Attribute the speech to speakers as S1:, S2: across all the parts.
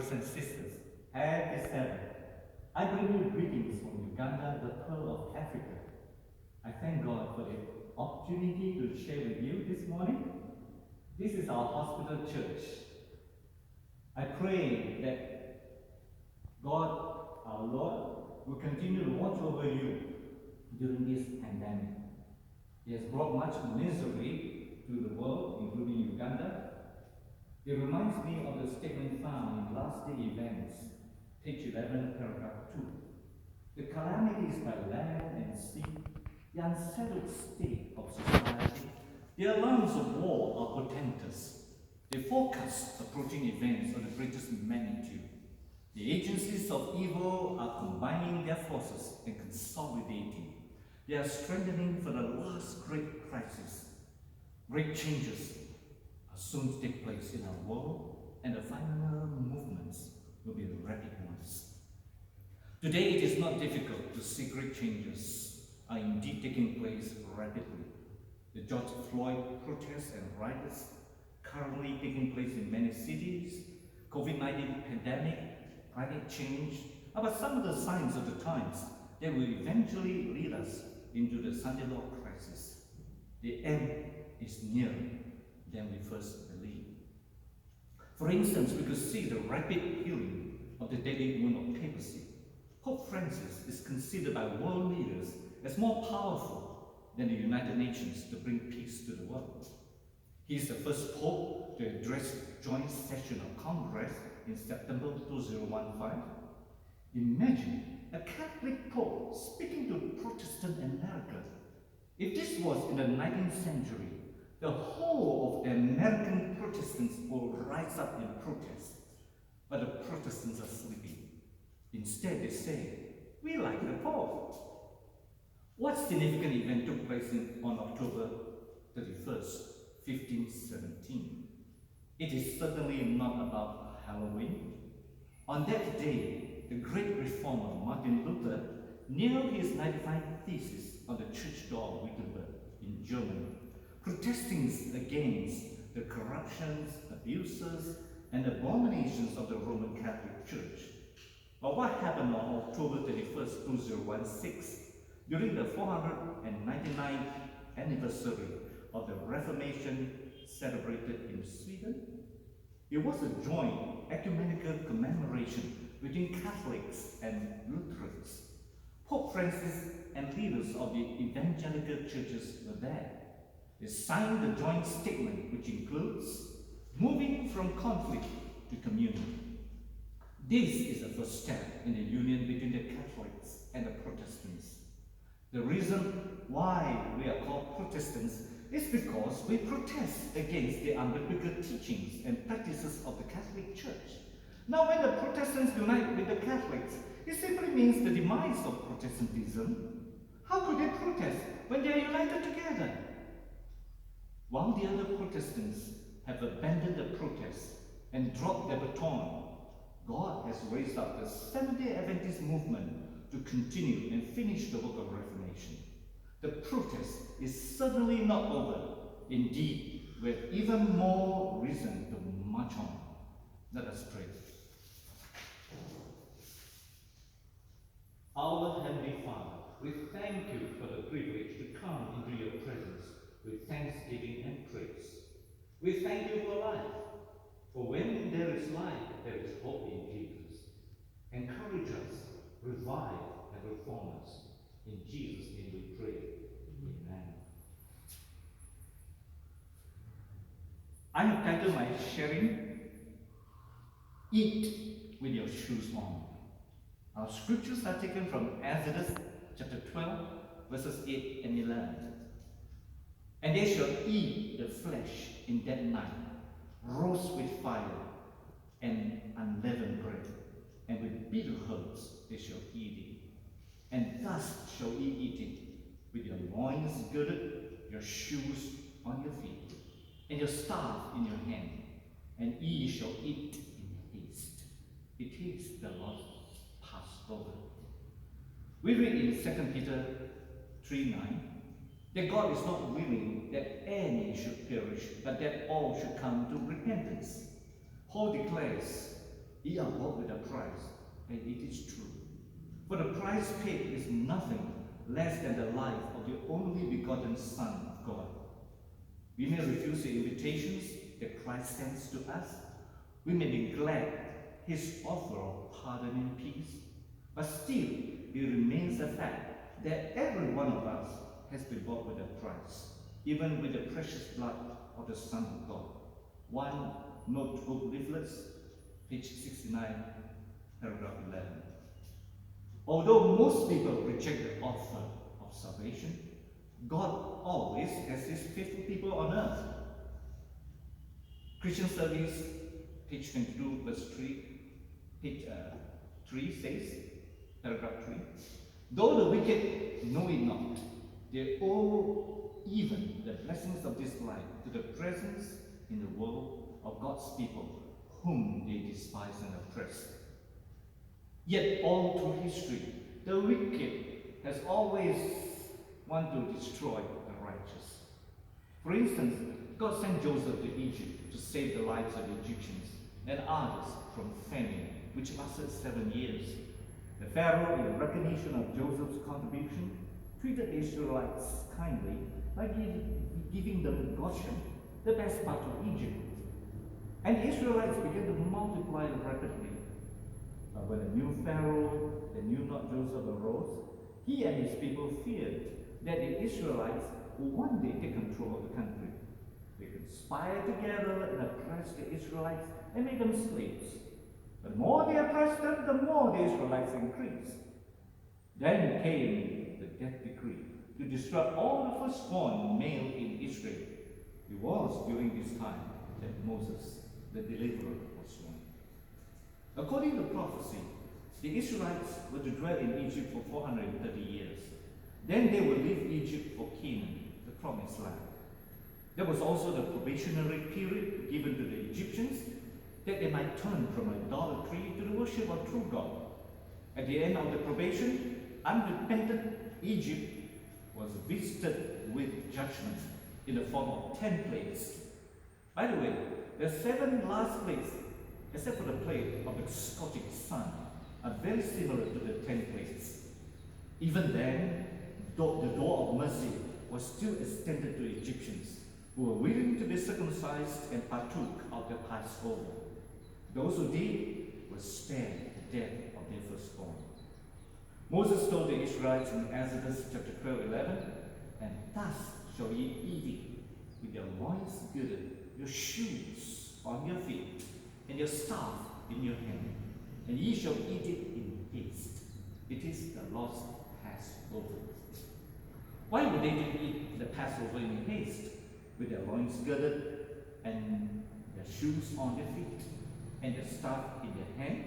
S1: brothers and sisters, happy Sabbath. I bring you greetings from Uganda, the pearl of Africa. I thank God for the opportunity to share with you this morning. This is our hospital church. I pray that God, our Lord, will continue to watch over you during this pandemic. He has brought much misery to the world, including Uganda. It reminds me of the statement found in Last Day Events, page 11, paragraph 2. The calamities by land and sea, the unsettled state of society, the alarms of war are portentous. They forecast approaching events of the greatest magnitude. The agencies of evil are combining their forces and consolidating. They are strengthening for the last great crisis. Great changes are soon to take place in our world, and the final movements will be rapid ones. Today it is not difficult to see great changes are indeed taking place rapidly. The George Floyd protests and riots currently taking place in many cities, COVID-19 pandemic, climate change, are but some of the signs of the times that will eventually lead us into the Sunday law crisis. The end is nearer than we first believed. For instance, we could see the rapid healing of the deadly wound of papacy. Pope Francis is considered by world leaders as more powerful than the United Nations to bring peace to the world. He is the first pope to address the joint session of Congress in September 2015. Imagine a Catholic pope speaking to Protestant America. If this was in the 19th century, the whole of the American Protestants will rise up in protest. But the Protestants are sleeping. Instead, they say, we like the Pope. What significant event took place on October 31st, 1517? It is certainly not about Halloween. On that day, the great reformer Martin Luther nailed his 95 Theses on the church door of Wittenberg in Germany, protesting against the corruptions, abuses, and abominations of the Roman Catholic Church. But what happened on October 31st, 2016, during the 499th anniversary of the Reformation celebrated in Sweden? It was a joint ecumenical commemoration between Catholics and Lutherans. Pope Francis and leaders of the evangelical churches were there. They signed the joint statement, which includes moving from conflict to communion. This is the first step in the union between the Catholics and the Protestants. The reason why we are called Protestants is because we protest against the unbiblical teachings and practices of the Catholic Church. Now, when the Protestants unite with the Catholics, it simply means the demise of Protestantism. How could they protest when they are united together? While the other Protestants have abandoned the protest and dropped their baton, God has raised up the Seventh-day Adventist movement to continue and finish the work of Reformation. The protest is certainly not over. Indeed, we have even more reason to march on. Let us pray. Our Heavenly Father, we thank you for the privilege to come into your presence with thanksgiving and praise. We thank you for life, for when there is life, there is hope in Jesus. Encourage us, revive, and reform us. In Jesus' name we pray. Amen. I have titled my sharing, Eat with Your Shoes On. Our scriptures are taken from Exodus chapter 12, verses 8 and 11. And they shall eat the flesh in that night, roast with fire and unleavened bread, and with bitter herbs they shall eat it. And thus shall ye eat it, with your loins girded, your shoes on your feet, and your staff in your hand, and ye shall eat in haste. It is the Lord's Passover. We read in 2 Peter 3:9 that God is not willing that any should perish, but that all should come to repentance. Paul declares, Ye are bought with a price, and it is true. For the price paid is nothing less than the life of the only begotten Son of God. We may refuse the invitations that Christ sends to us. We may neglect his offer of pardon and peace. But still, it remains a fact that every one of us has been bought with a price, even with the precious blood of the Son of God. One notebook leaflets, page 69, paragraph 11. Although most people reject the offer of salvation, God always has his faithful people on earth. Christian Service, page 22, verse 3, page 3 says, paragraph 3, though the wicked know it not, they owe even the blessings of this life to the presence in the world of God's people, whom they despise and oppress. Yet all through history, the wicked has always wanted to destroy the righteous. For instance, God sent Joseph to Egypt to save the lives of the Egyptians and others from famine, which lasted 7 years. The Pharaoh, in recognition of Joseph's contribution, treated the Israelites kindly by giving them Goshen, the best part of Egypt. And the Israelites began to multiply rapidly. But when a new Pharaoh, that knew not Joseph, arose, he and his people feared that the Israelites would one day take control of the country. They conspired together and oppressed the Israelites and made them slaves. The more they oppressed them, the more the Israelites increased. Then came the death decree to destroy all the firstborn male in Israel. It was during this time that Moses, the deliverer, was born. According to prophecy, the Israelites were to dwell in Egypt for 430 years. Then they would leave Egypt for Canaan, the promised land. There was also the probationary period given to the Egyptians that they might turn from idolatry to the worship of true God. At the end of the probation, unrepentant Egypt was visited with judgment in the form of 10 plagues. By the way, the 7 last plagues, except for the plague of the scorching sun, are very similar to the 10 plagues. Even then, the door of mercy was still extended to Egyptians who were willing to be circumcised and partook of the Passover. Those who did were spared the death of their firstborn. Moses told the Israelites in Exodus chapter 12:11, and thus shall ye eat it, with your loins girded, your shoes on your feet, and your staff in your hand, and ye shall eat it in haste. It is the Lord's Passover. Why would they eat the Passover in haste? With their loins girded, and their shoes on their feet, and their staff in their hand?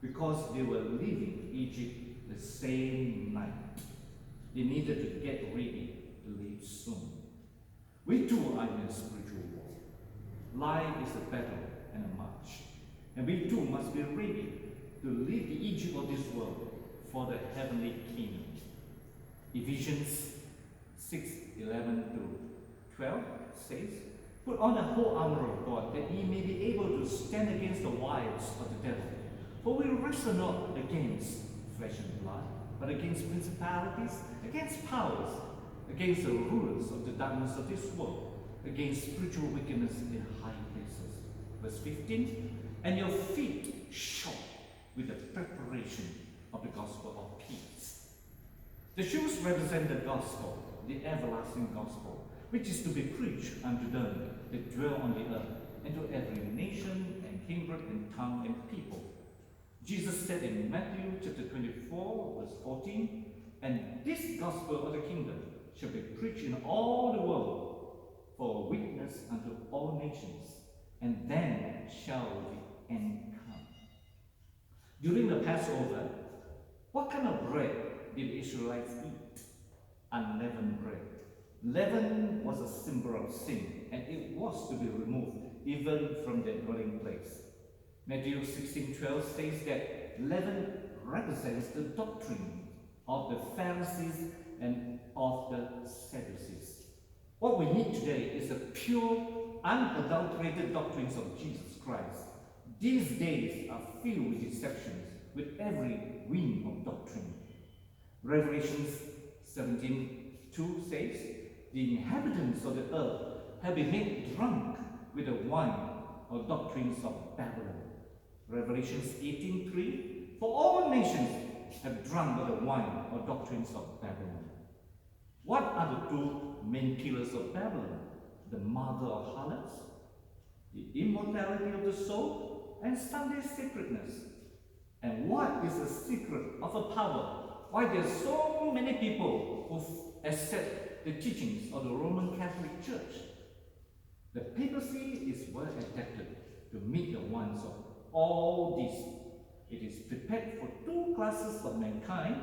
S1: Because they were leaving Egypt the same night. They needed to get ready to leave soon. We too are in a spiritual war. Life is a battle and a march. And we too must be ready to leave the Egypt of this world for the heavenly kingdom. Ephesians 6:11-12 says, put on the whole armor of God, that ye may be able to stand against the wiles of the devil. For we wrestle not against flesh and blood, but against principalities, against powers, against the rulers of the darkness of this world, against spiritual wickedness in high places. Verse 15, and your feet shod with the preparation of the gospel of peace. The shoes represent the gospel, the everlasting gospel, which is to be preached unto them that dwell on the earth, and to every nation and kindred and tongue and people. Jesus said in Matthew chapter 24, verse 14, and this gospel of the kingdom shall be preached in all the world for a witness unto all nations, and then shall the end come. During the Passover, what kind of bread did the Israelites eat? Unleavened bread. Leaven was a symbol of sin, and it was to be removed even from their dwelling place. Matthew 16:12 says that leaven represents the doctrine of the Pharisees and of the Sadducees. What we need today is the pure, unadulterated doctrines of Jesus Christ, These days are filled with deceptions, with every wind of doctrine. Revelation 17:2 says, the inhabitants of the earth have been made drunk with the wine or doctrines of Babylon. Revelation 18:3, for all nations have drunk of the wine or doctrines of Babylon. What are the two main pillars of Babylon? The mother of harlots, the immortality of the soul, and Sunday sacredness. And what is the secret of a power? Why there are so many people who accept the teachings of the Roman Catholic Church? The papacy is well adapted to meet the wants of all these. It is prepared for two classes of mankind,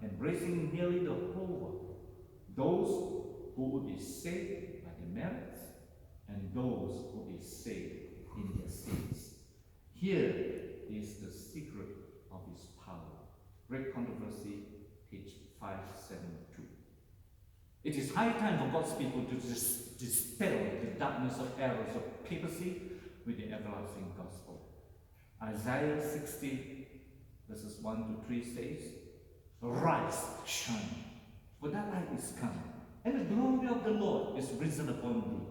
S1: embracing nearly the whole world. Those who will be saved by their merits, and those who will be saved in their sins. Here is the secret of his power. Great Controversy, page 572. It is high time for God's people to dispel the darkness of errors of papacy with the everlasting gospel. Isaiah 60, verses 1 to 3 says, Arise, shine, for thy light is come, and the glory of the Lord is risen upon thee.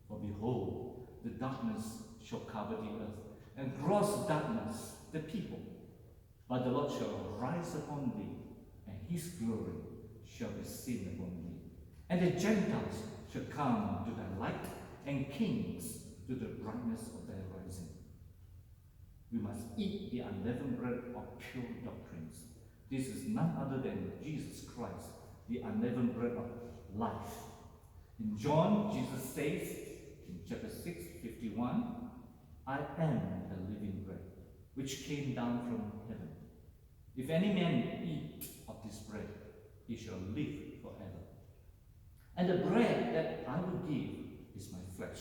S1: For behold, the darkness shall cover the earth, and gross darkness the people. But the Lord shall rise upon thee, and his glory shall be seen upon thee. And the Gentiles shall come to thy light, and kings to the brightness of thy rising. We must eat the unleavened bread of pure doctrines. This is none other than Jesus Christ, the unleavened bread of life. In John, Jesus says, in chapter 6:51, I am the living bread, which came down from heaven. If any man eat of this bread, he shall live forever. And the bread that I will give is my flesh,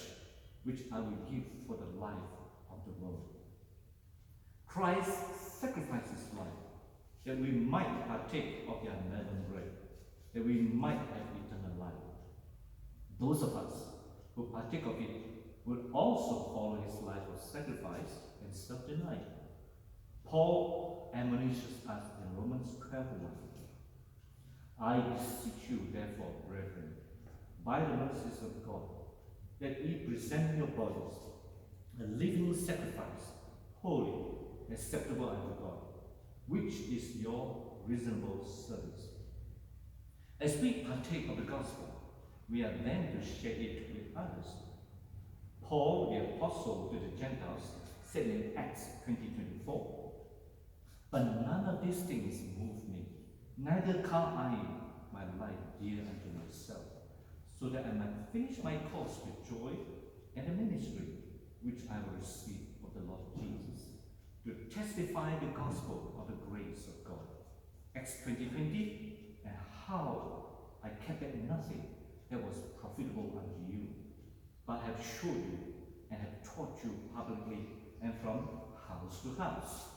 S1: which I will give for the life of the world. Christ sacrificed his life that we might partake of the unleavened bread, that we might have eternal life. Those of us who partake of it will also follow his life of sacrifice and self-denial. Paul admonishes us in Romans 12:1. I beseech you, therefore, brethren, by the mercies of God, that ye present your bodies a living sacrifice, holy, acceptable unto God, which is your reasonable service. As we partake of the gospel, we are then to share it with others. Paul, the apostle to the Gentiles, said in Acts 20:24, but none of these things move me, neither count I my life dear unto myself, so that I might finish my course with joy and the ministry which I will receive of the Lord Jesus, to testify the gospel of the grace of God. Acts 20:20, and how I kept back nothing that was profitable unto you, but have showed you and have taught you publicly and from house to house.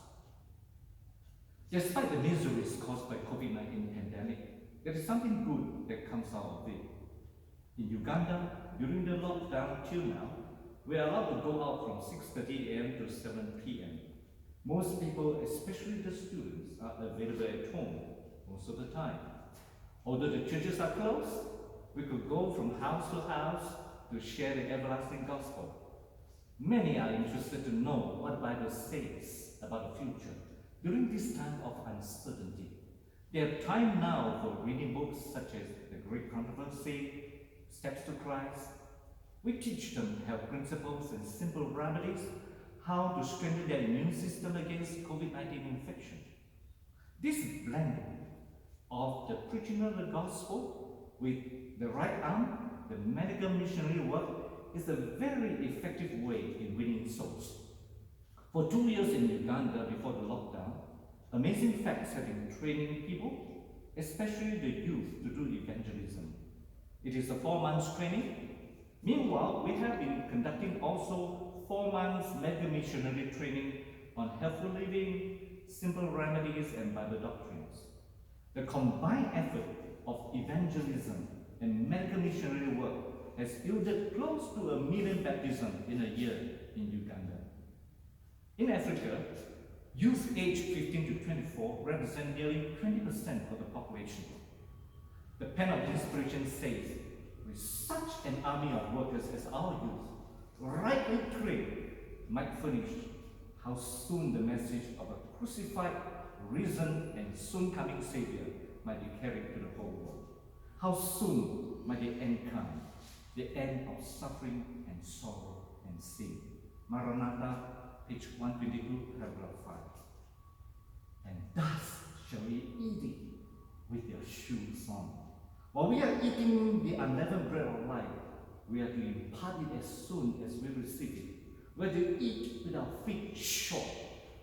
S1: Despite the miseries caused by COVID-19 pandemic, there is something good that comes out of it. In Uganda, during the lockdown till now, we are allowed to go out from 6:30 a.m. to 7 p.m. Most people, especially the students, are available at home most of the time. Although the churches are closed, we could go from house to house to share the everlasting gospel. Many are interested to know what the Bible says about the future during this time of uncertainty. They have time now for reading books such as The Great Controversy, Steps to Christ. We teach them health principles and simple remedies, how to strengthen their immune system against COVID-19 infection. This blending of the preaching of the gospel with the right arm, the medical missionary work, is a very effective way in winning souls. For 2 years in Uganda before the lockdown, Amazing Facts have been training people, especially the youth, to do evangelism. It is a 4 months training. Meanwhile, we have been conducting also 4 months medical missionary training on healthful living, simple remedies, and Bible doctrines. The combined effort of evangelism and medical missionary work has yielded close to 1 million baptisms in a year in Uganda. In Africa, youth aged 15 to 24 represent nearly 20% of the population. The pen of inspiration says, with such an army of workers as our youth, rightly trained, might furnish how soon the message of a crucified, risen, and soon coming Savior might be carried to the whole world. How soon might the end come, the end of suffering and sorrow and sin. Maranatha, page 122, paragraph 5. And thus shall ye eat it with your shoes on. While we are eating the unleavened bread of life, we are to impart it as soon as we receive it. We are to eat with our feet shod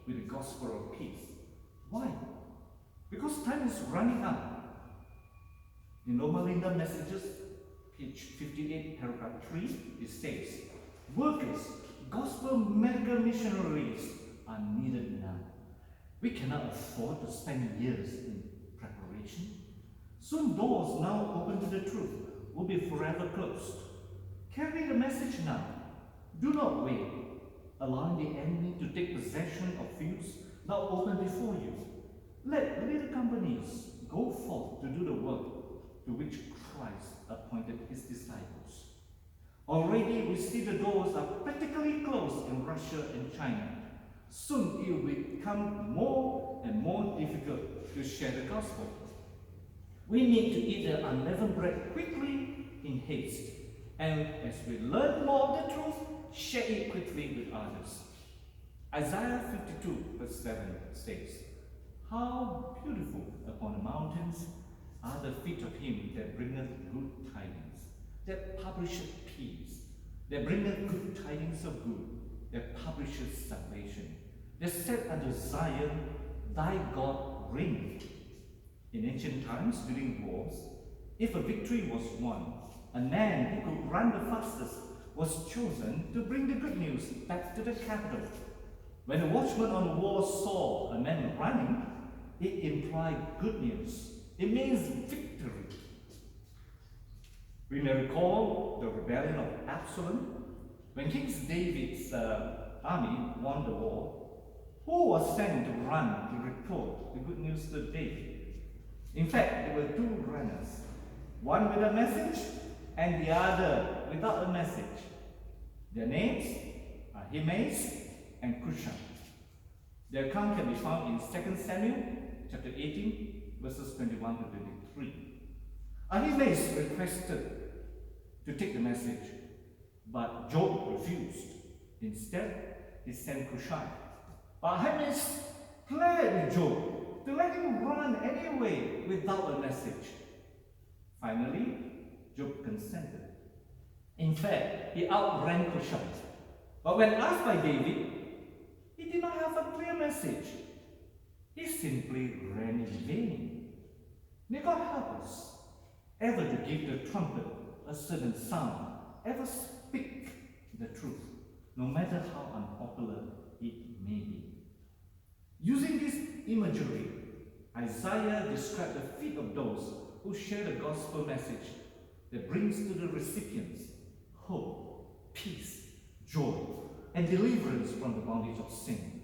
S1: with the gospel of peace. Why? Because time is running out. In Loma Linda Messages, page 58, paragraph 3, it says, workers, gospel medical missionaries are needed now. We cannot afford to spend years in preparation. Soon doors now open to the truth will be forever closed. Carry the message now. Do not wait, allowing the enemy to take possession of fields now open before you. Let little companies go forth to do the work to which Christ appointed his disciples. Already we see the doors are practically closed in Russia and China. Soon it will become more and more difficult to share the gospel. We need to eat the unleavened bread quickly in haste, and as we learn more of the truth, share it quickly with others. Isaiah 52 verse 7 says, how beautiful upon the mountains are the feet of him that bringeth good tidings, that publisheth peace, that bringeth good tidings of good, that publisheth salvation, that said unto Zion, thy God reigneth. In ancient times, during wars, if a victory was won, a man who could run the fastest was chosen to bring the good news back to the capital. When the watchman on the wall saw a man running, it implied good news. It means victory. We may recall the rebellion of Absalom. When King David's army won the war, who was sent to run to report the good news to David? In fact, there were two runners, one with a message and the other without a message. Their names are Ahimaaz and Cushan. Their account can be found in 2 Samuel chapter 18, verses 21 to 23. Ahimaaz requested to take the message, but Job refused. Instead, he sent Cushan. But Ahimaaz pled with Job to let him run anyway without a message. Finally, Job consented. In fact, he outran Cushan. But when asked by David, he did not have a clear message. He simply ran in vain. May God help us ever to give the trumpet a certain sound, ever speak the truth, no matter how unpopular it may be. Using this imagery, Isaiah described the feet of those who share the gospel message that brings to the recipients hope, peace, joy, and deliverance from the bondage of sin.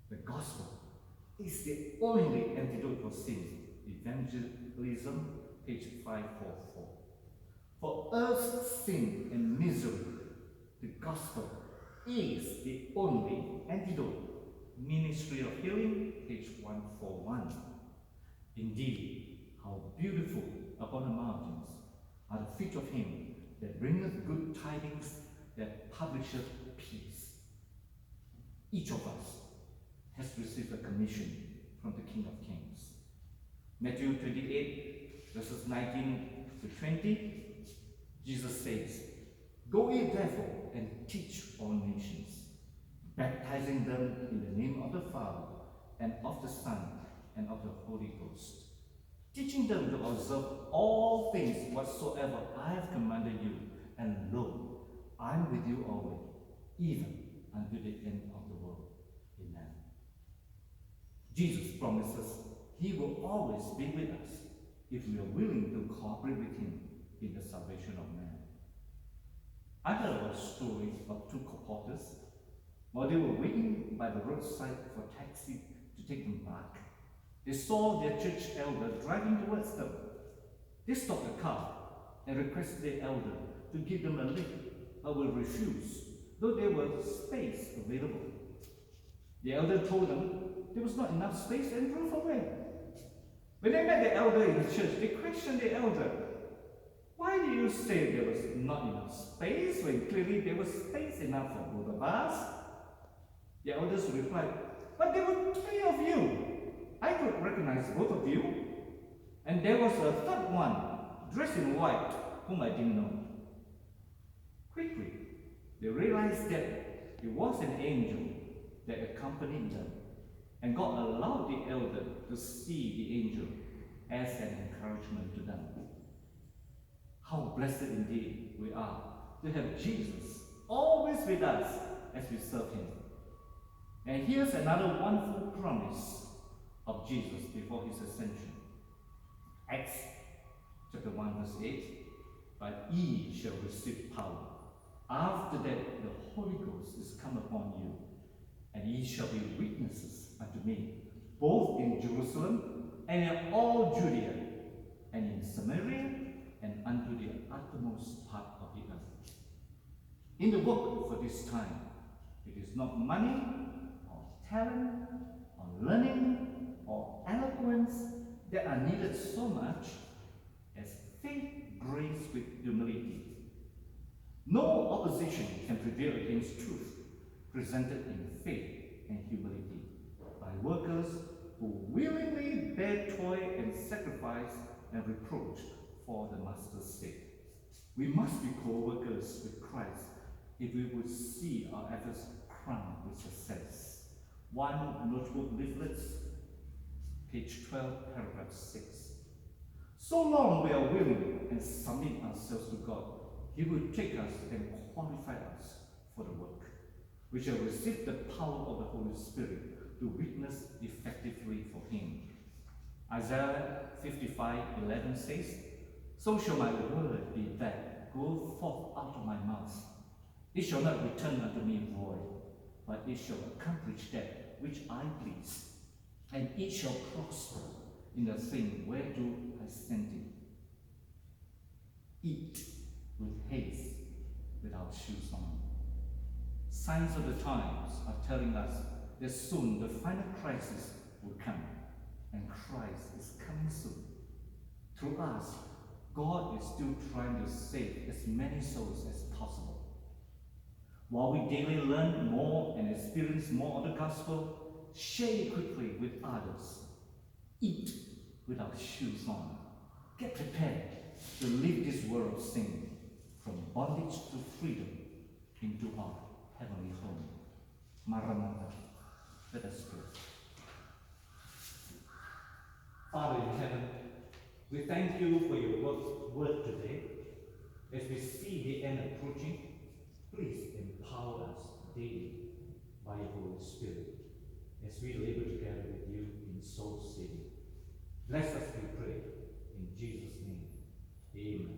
S1: The gospel is the only antidote for sin. Evangelism, page 544. For earth's sin and misery, the gospel is the only antidote. Ministry of Healing, page 141. Indeed, how beautiful upon the mountains are the feet of him that bringeth good tidings, that publisheth peace. Each of us has received a commission from the King of Kings. Matthew 28, verses 19 to 20, Jesus says, go ye therefore and teach all nations, baptizing them in the name of the Father, and of the Son, and of the Holy Ghost, teaching them to observe all things whatsoever I have commanded you, and lo, I am with you always, even unto the end of the world. Amen. Jesus promises he will always be with us if we are willing to cooperate with him in the salvation of man. I heard a story of two colporteurs. While they were waiting by the roadside for a taxi to take them back, they saw their church elder driving towards them. They stopped the car and requested the elder to give them a lift, but will refuse, though there was space available. The elder told them there was not enough space and drove away. When they met the elder in the church, they questioned the elder. Why do you say there was not enough space when clearly there was space enough for both of us? The elders replied, but there were 3 of you. I could recognize both of you. And there was a third one, dressed in white, whom I didn't know. Quickly, they realized that it was an angel that accompanied them, and God allowed the elder to see the angel as an encouragement to them. How blessed indeed we are to have Jesus always with us as we serve him. And here's another wonderful promise of Jesus before his ascension. Acts chapter 1 verse 8, but ye shall receive power. After that the Holy Ghost is come upon you, and ye shall be witnesses unto me, both in Jerusalem and in all Judea, and in Samaria, and unto the uttermost part of the earth. In the work for this time, it is not money, or talent, or learning, or eloquence that are needed so much as faith graced with humility. No opposition can prevail against truth presented in faith and humility by workers who willingly bear toil and sacrifice and reproach for the Master's sake. We must be co-workers with Christ if we would see our efforts crowned with success. One notebook leaflets, page 12, paragraph 6. So long we are willing and submit ourselves to God, he will take us and qualify us for the work. We shall receive the power of the Holy Spirit to witness effectively for him. Isaiah 55:11 says, so shall my word be that go forth out of my mouth. It shall not return unto me void, but it shall accomplish that which I please, and it shall prosper in the thing whereto I sent it. Eat with haste without shoes on. Signs of the times are telling us that soon the final crisis will come, and Christ is coming soon. Through us, God is still trying to save as many souls as possible. While we daily learn more and experience more of the gospel, share it quickly with others. Eat without shoes on. Get prepared to leave this world of sin from bondage to freedom into our heavenly home. Maranatha. Let us pray. Father in heaven, we thank you for your word today. As we see the end approaching, please empower us daily by your Holy Spirit as we labor together with you in soul saving. Bless us, we pray. In Jesus' name, amen.